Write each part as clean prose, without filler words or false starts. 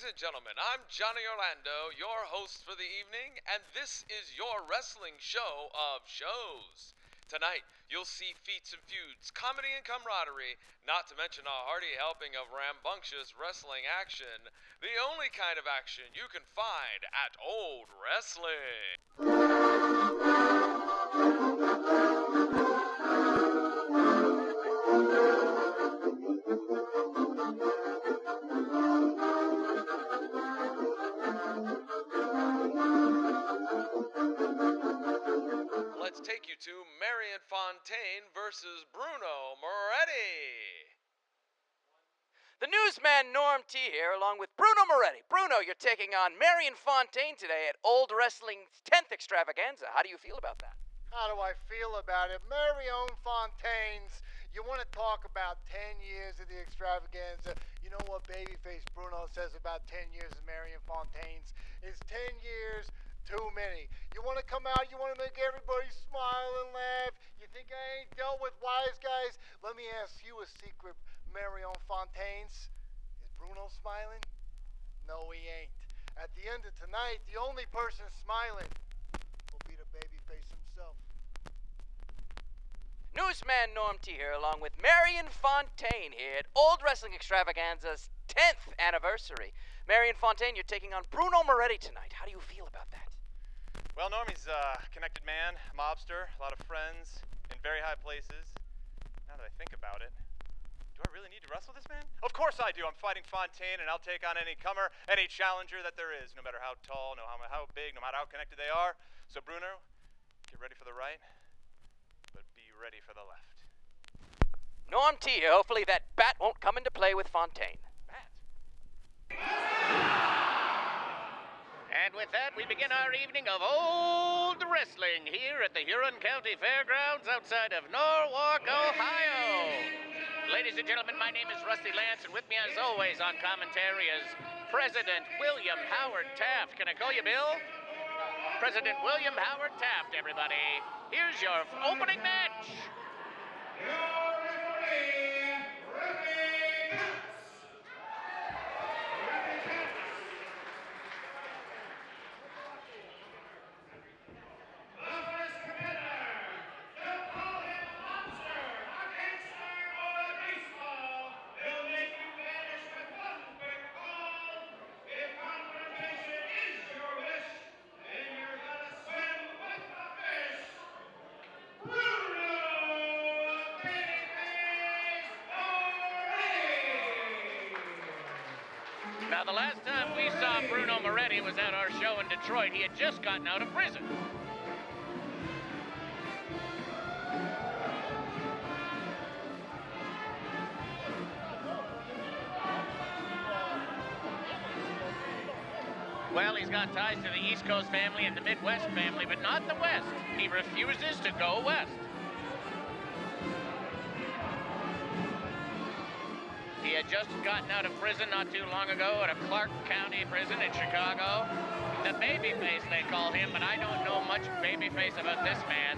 Ladies and gentlemen, I'm Johnny Orlando, your host for the evening, and this is your wrestling show of shows. Tonight, you'll see feats and feuds, comedy and camaraderie, not to mention a hearty helping of rambunctious wrestling action, the only kind of action you can find at Olde Wrestling. Let's take you to Marion Fontaine versus Bruno Moretti. The newsman Norm T here, along with Bruno Moretti. Bruno, you're taking on Marion Fontaine today at Olde Wrestling's 10th extravaganza. How do you feel about that? How do I feel about it? Marion Fontaine's, you want to talk about 10 years of the extravaganza. You know what babyface Bruno says about 10 years of Marion Fontaine's? Is 10 years too many. You want to come out, you want to make everybody smile and laugh. You think I ain't dealt with wise guys? Let me ask you a secret, Marion Fontaine's. Is Bruno smiling? No, he ain't. At the end of tonight, the only person smiling will be the babyface himself. Newsman Norm T here, along with Marion Fontaine here at Olde Wrestling Extravaganza's 10th anniversary. Marion Fontaine, you're taking on Bruno Moretti tonight. How do you feel about that? Well, Normie's a connected man, mobster, a lot of friends, in very high places. Now that I think about it, do I really need to wrestle this man? Of course I do. I'm fighting Fontaine, and I'll take on any comer, any challenger that there is, no matter how tall, no matter how big, no matter how connected they are. So, Bruno, get ready for the right, but be ready for the left. Norm T here. Hopefully that bat won't come into play with Fontaine. Matt. And with that, we begin our evening of Olde Wrestling here at the Huron County Fairgrounds outside of Norwalk, Ohio. Ladies and gentlemen, my name is Rusty Lance, and with me as always on commentary is President William Howard Taft. Can I call you Bill? President William Howard Taft, everybody. Here's your opening match. Now, the last time we saw Bruno Moretti was at our show in Detroit. He had just gotten out of prison. Well, he's got ties to the East Coast family and the Midwest family, but not the West. He refuses to go west. He had just gotten out of prison not too long ago at a Clark County prison in Chicago. The babyface, they call him, but I don't know much babyface about this man.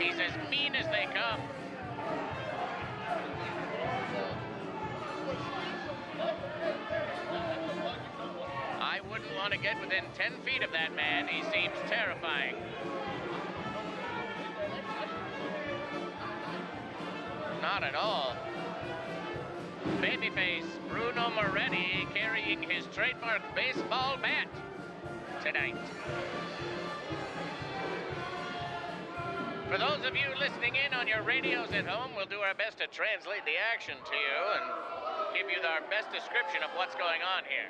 He's as mean as they come. I wouldn't want to get within 10 feet of that man. He seems terrifying. Not at all. Babyface Bruno Moretti carrying his trademark baseball bat tonight. For those of you listening in on your radios at home, we'll do our best to translate the action to you and give you our best description of what's going on here.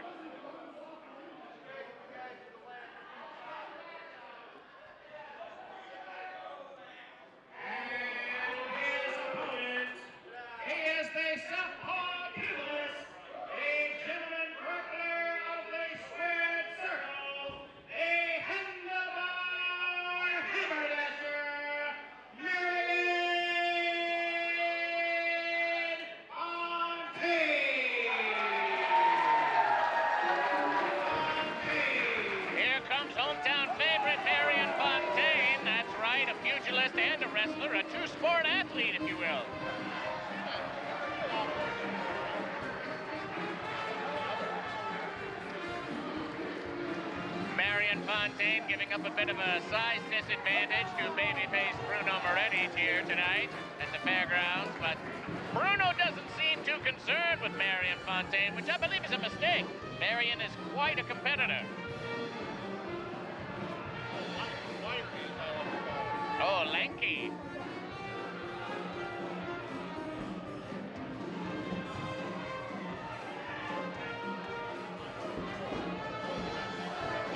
And a wrestler, a two-sport athlete, if you will. Marion Fontaine giving up a bit of a size disadvantage to babyface Bruno Moretti here tonight at the fairgrounds, but Bruno doesn't seem too concerned with Marion Fontaine, which I believe is a mistake. Marion is quite a competitor. Oh, lanky.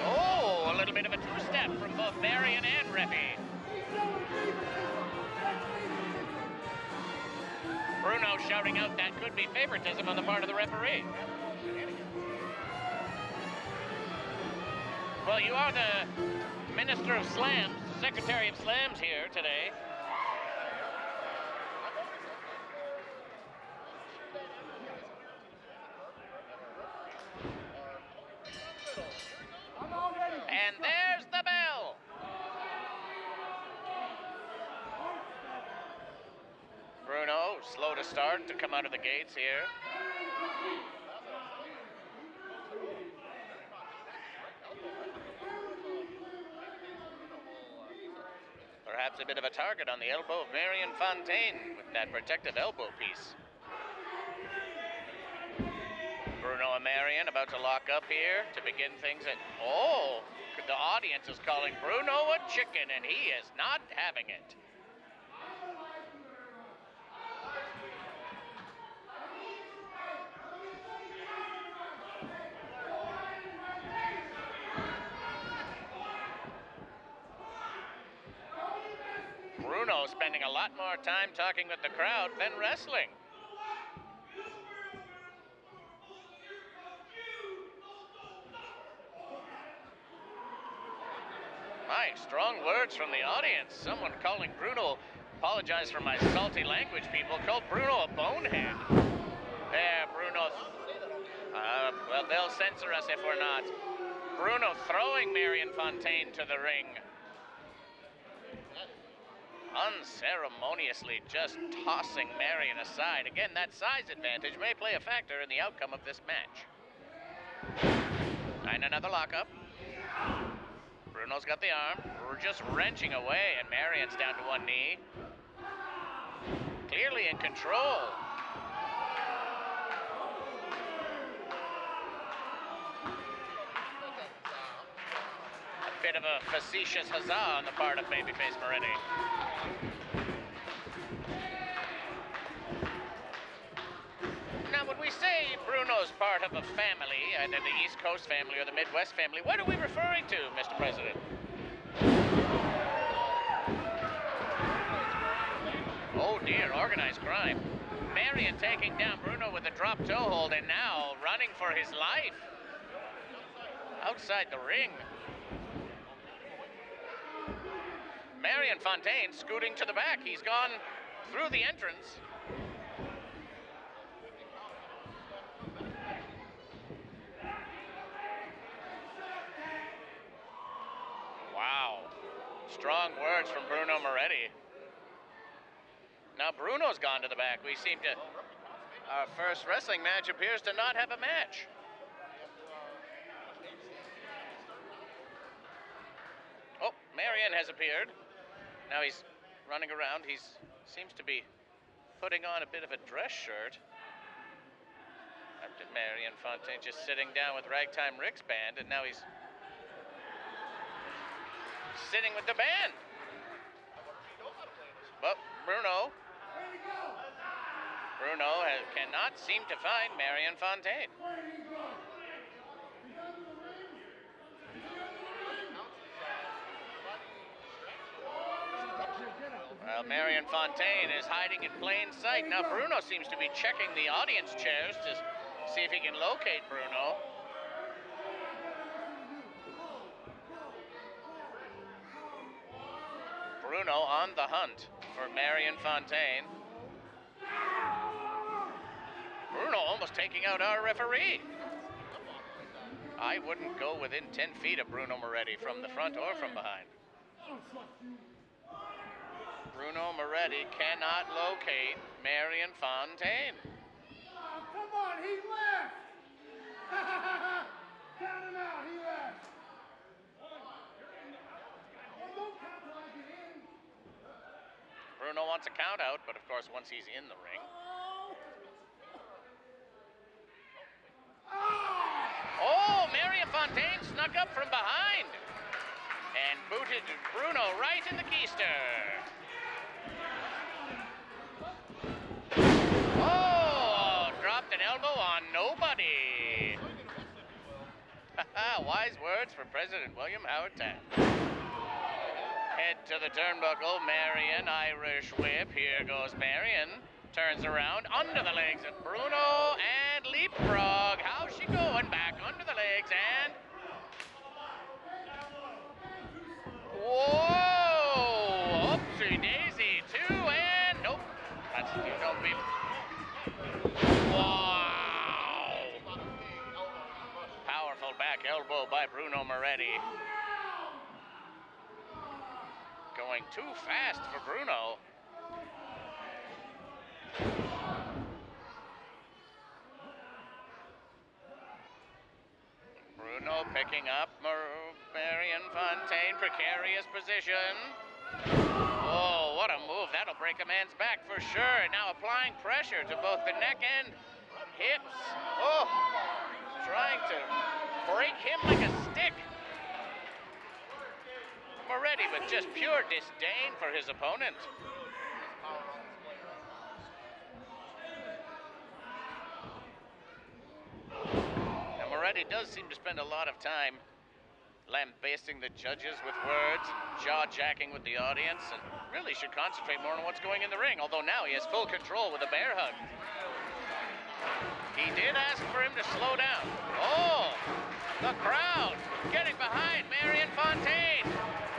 Oh, a little bit of a two-step from both Marion and Reppy. Bruno shouting out that could be favoritism on the part of the referee. Well, you are the Minister of Slams, Secretary of Slams here today. And there's the bell. Bruno, slow to start to come out of the gates here. Perhaps a bit of a target on the elbow of Marion Fontaine with that protective elbow piece. Bruno and Marion about to lock up here to begin things at... Oh, the audience is calling Bruno a chicken, and he is not having it. Bruno spending a lot more time talking with the crowd than wrestling. My, strong words from the audience. Someone calling Bruno, apologize for my salty language, people, called Bruno a bonehead. There, Bruno. Well, they'll censor us if we're not. Bruno throwing Marion Fontaine to the ring. Unceremoniously just tossing Marion aside. Again, that size advantage may play a factor in the outcome of this match. And another lockup. Bruno's got the arm. We're just wrenching away, and Marion's down to one knee. Clearly in control. A bit of a facetious huzzah on the part of babyface Moretti. Now, when we say Bruno's part of a family, either the East Coast family or the Midwest family, what are we referring to, Mr. President? Oh dear, organized crime. Marion taking down Bruno with a drop toe hold and now running for his life. Outside the ring. Marion Fontaine scooting to the back. He's gone through the entrance. Wow. Strong words from Bruno Moretti. Now Bruno's gone to the back. We seem to... Our first wrestling match appears to not have a match. Oh, Marion has appeared. Now he's running around. He seems to be putting on a bit of a dress shirt. After Marion Fontaine just sitting down with Ragtime Rick's band, and now he's sitting with the band. But Bruno cannot seem to find Marion Fontaine. Well, Marion Fontaine is hiding in plain sight. Now Bruno seems to be checking the audience chairs to see if he can locate Bruno. Bruno on the hunt for Marion Fontaine. Bruno almost taking out our referee. I wouldn't go within 10 feet of Bruno Moretti from the front or from behind. Bruno Moretti cannot locate Marion Fontaine. Oh, come on, he left! Count him out, he left! wants a count out, but of course, once he's in the ring. Oh, Marion Fontaine snuck up from behind and booted Bruno right in the keister. Oh, dropped an elbow on nobody. Wise words from President William Howard Taft. Head to the turnbuckle, Marion, Irish whip. Here goes Marion. Turns around, under the legs of Bruno, and leapfrog. How's she going? Back under the legs, and... Whoa! Oopsie daisy, 2, and... Nope. That's... You don't be... Wow! Powerful back elbow by Bruno Moretti. Going too fast for Bruno. Bruno picking up Marion Fontaine, precarious position. Oh, what a move. That'll break a man's back for sure. Now applying pressure to both the neck and hips. Oh, trying to break him like a stick. Moretti with just pure disdain for his opponent. Now Moretti does seem to spend a lot of time lambasting the judges with words, jaw-jacking with the audience, and really should concentrate more on what's going in the ring, although now he has full control with a bear hug. He did ask for him to slow down. Oh, the crowd getting behind Marion Fontaine.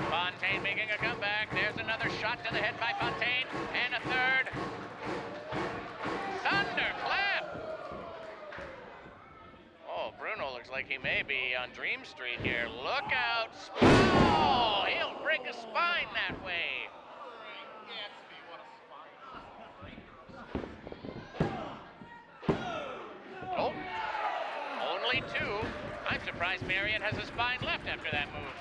Fontaine making a comeback. There's another shot to the head by Fontaine, and a third. Thunderclap. Oh, Bruno looks like he may be on Dream Street here. Look out. Oh, he'll break a spine that way. Oh, only 2. I'm surprised Marion has a spine left after that move.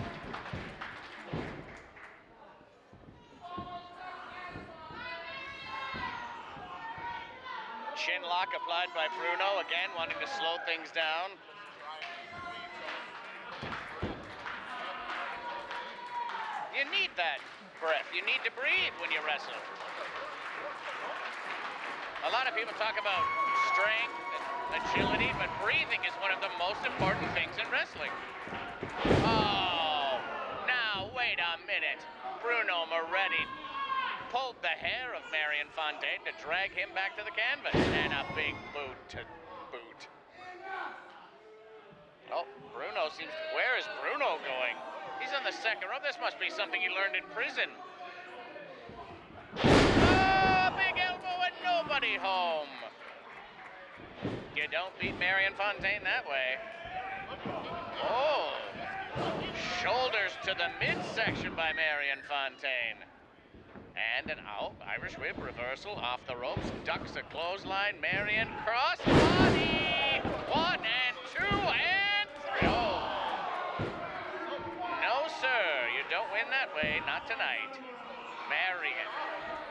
Chin lock applied by Bruno, again wanting to slow things down. You need that breath. You need to breathe when you wrestle. A lot of people talk about strength and agility, but breathing is one of the most important things in wrestling. Oh, now wait a minute. Bruno Moretti pulled the hair of Marion Fontaine to drag him back to the canvas, and a big boot to boot. Oh, Bruno seems... Where is Bruno going? He's on the second row. This must be something he learned in prison. Oh, big elbow and nobody home. You don't beat Marion Fontaine that way. Oh, shoulders to the midsection by Marion Fontaine. And an Irish whip reversal off the ropes, ducks a clothesline, Marion cross body, 1 and 2 and 3. Oh, no sir, you don't win that way, not tonight.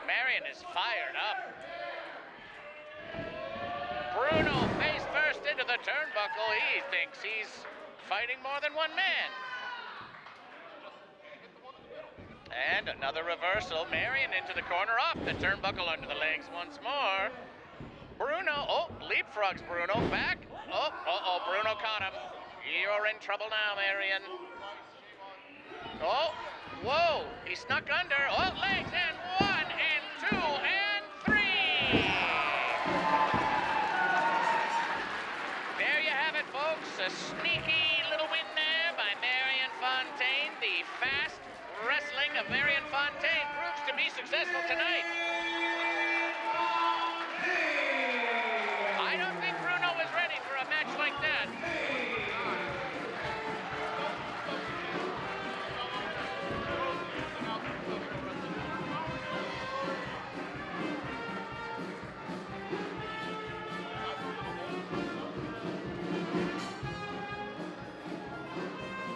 Marion is fired up. Bruno face first into the turnbuckle. He thinks he's fighting more than one man. And another reversal. Marion into the corner, off the turnbuckle, under the legs once more. Bruno, oh, leapfrogs Bruno, back. Oh, Bruno caught him. You're in trouble now, Marion. Oh, whoa, he snuck under. Oh, legs, and 1 and 2 and 3. There you have it, folks. A sneaky little win there by Marion Fontaine. The fast wrestling of Marion Fontaine proves to be successful tonight. I don't think Bruno was ready for a match like that.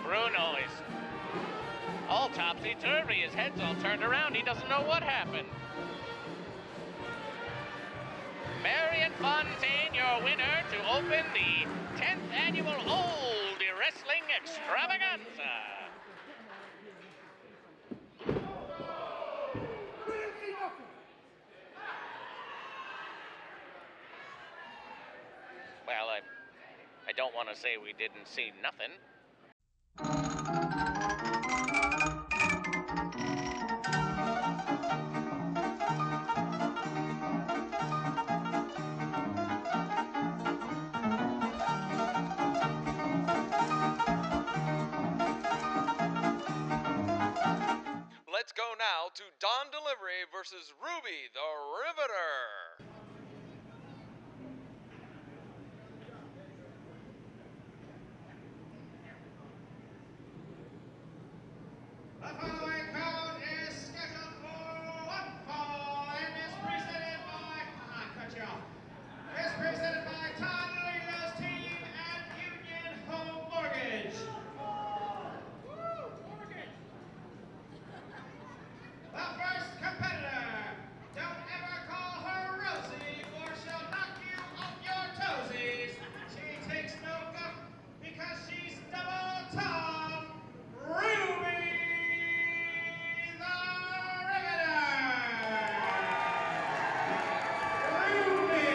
Bruno is all topsy-turvy. His head's all turned around. He doesn't know what happened. Marion Fontaine, your winner to open the 10th annual Olde Wrestling Extravaganza. Well, I don't want to say we didn't see nothing. Let's go now to Dawn Delivery versus Ruby the Riveter. The following bout is scheduled for one fall and is presented by Todd Lito's team at Union Home Mortgage. The first competitor, don't ever call her Rosie or she'll knock you off your toesies. She takes no guff because she's double tough. Ruby the Riveter! Ruby!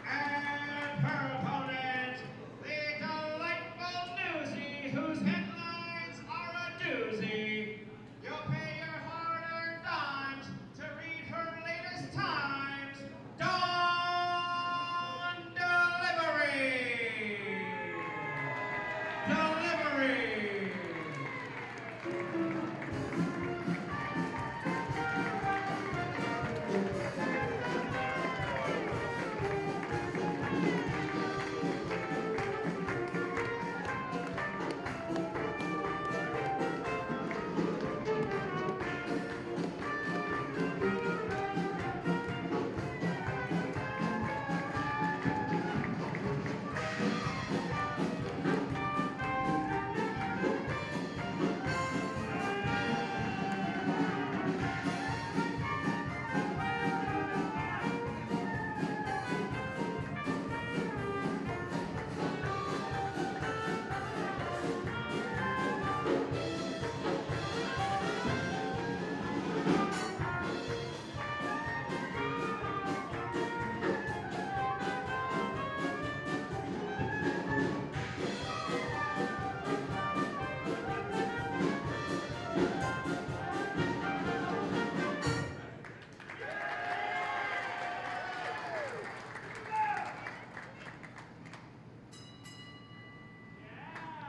And her opponent, the delightful Newsy, whose headlines are a doozy. You'll pay your hard-earned dimes to read her latest times. Dawn Delivery! Delivery!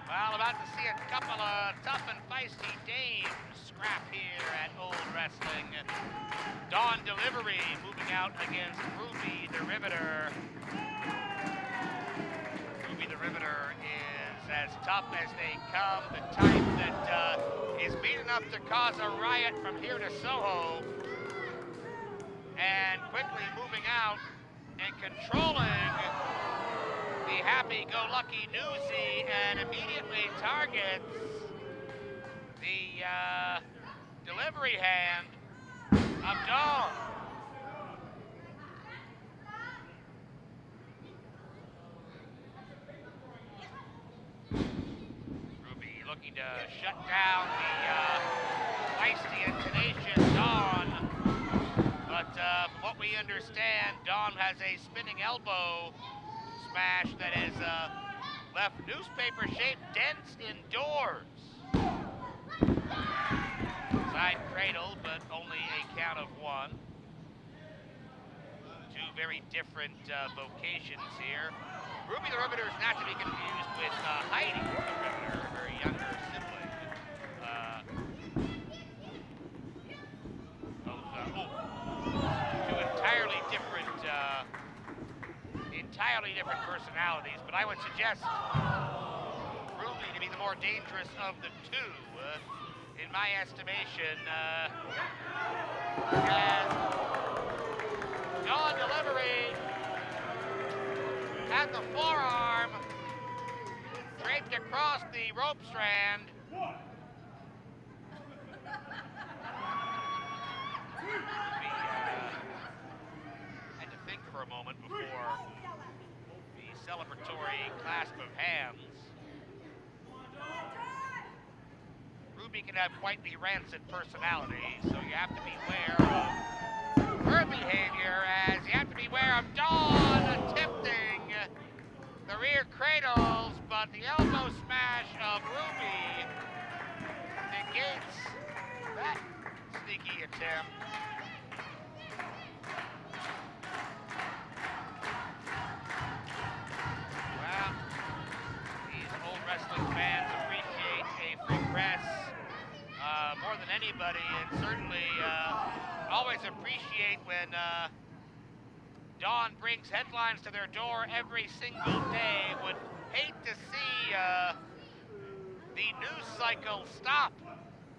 Well, about to see a couple of tough and feisty dames scrap here at Olde Wrestling. Dawn Delivery moving out against Ruby the Riveter. Ruby the Riveter is as tough as they come, the type that is mean enough to cause a riot from here to Soho. And quickly moving out and controlling the happy-go-lucky Newsy and immediately targets the delivery hand of Dawn. Ruby looking to shut down the feisty and tenacious Dawn. But from what we understand, Dawn has a spinning elbow smash that has left newspaper-shaped dents indoors. Side cradle, but only a count of one. Two very different vocations here. Ruby the Riveter is not to be confused with Heidi the Riveter, her younger sibling. Two entirely different personalities, but I would suggest Ruby to be the more dangerous of the two. In my estimation, as Dawn delivery at the forearm, draped across the rope strand. Had to think for a moment before the celebratory clasp of hands. Ruby can have quite the rancid personality, so you have to beware of her behavior, as you have to beware of Dawn attempting the rear cradles, but the elbow smash of Ruby negates that sneaky attempt. Well, these old wrestling fans appreciate a free press more than anybody, and certainly always appreciate when Dawn brings headlines to their door every single day. Would hate to see the news cycle stop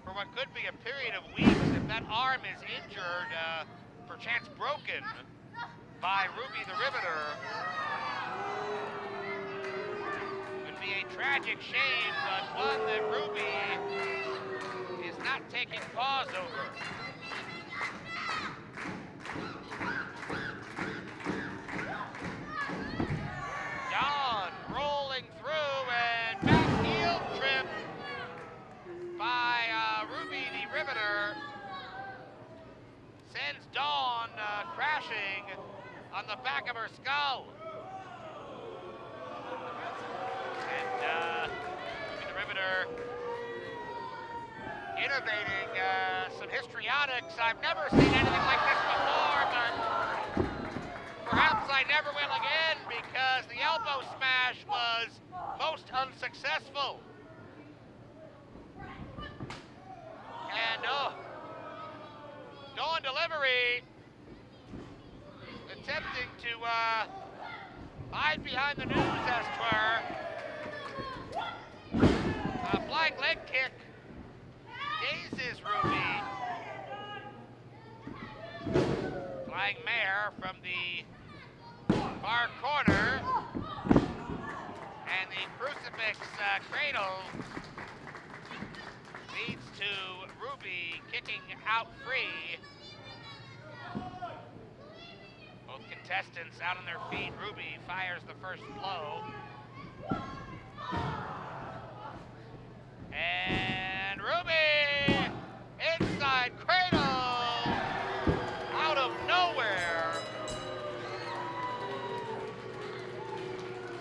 for what could be a period of weeks if that arm is injured, perchance broken, by Ruby the Riveter. Would be a tragic shame, but one that Ruby is not taking pause over. Dawn rolling through and back heel trip by Ruby the Riveter sends Dawn crashing on the back of her skull. And Ruby the Riveter innovating some histrionics. I've never seen anything like this before, but perhaps I never will again, because the elbow smash was most unsuccessful. And Dawn delivery attempting to hide behind the news, as 'twere. Flying leg kick dazes Ruby. Flying mare from the far corner, and the crucifix cradle leads to Ruby kicking out free. Both contestants out on their feet. Ruby fires the first blow. And Ruby inside cradle out of nowhere.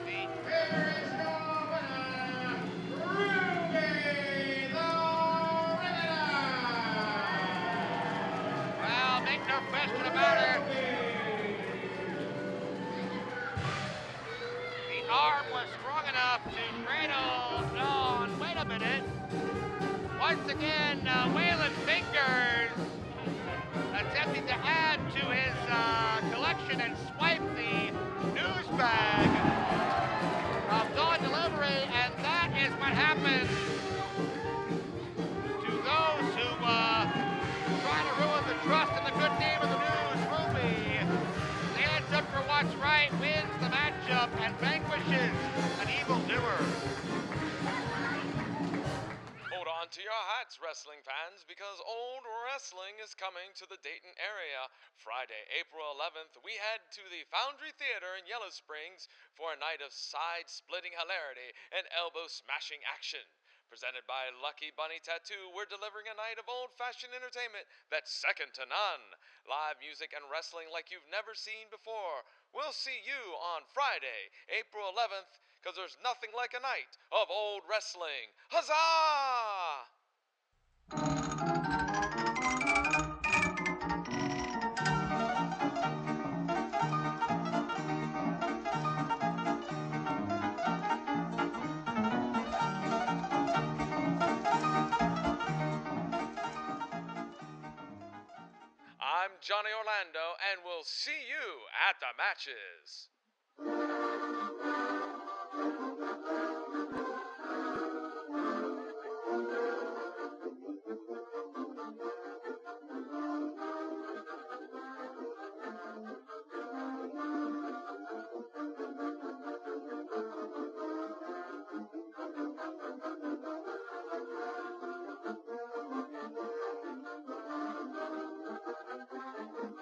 Here is your winner, Ruby the Riveter. Well, make no question about it. The arm was strong enough to cradle Dawn. Wait a minute. Once again, Waylon Fingers attempting to add to his collection and swipe the news bag of Dawn delivery, and that is what happens to those who try to ruin the trust and the good name of the news. Ruby stands up for what's right, wins the matchup, and vanquishes wishes, an evildoer. Hold on to your hats, wrestling fans, because Old Wrestling is coming to the Dayton area. Friday, April 11th, we head to the Foundry Theater in Yellow Springs for a night of side-splitting hilarity and elbow-smashing action. Presented by Lucky Bunny Tattoo, we're delivering a night of old-fashioned entertainment that's second to none. Live music and wrestling like you've never seen before. We'll see you on Friday, April 11th, because there's nothing like a night of old wrestling. Huzzah! I'm Johnny Orlando, and we'll see you at the matches.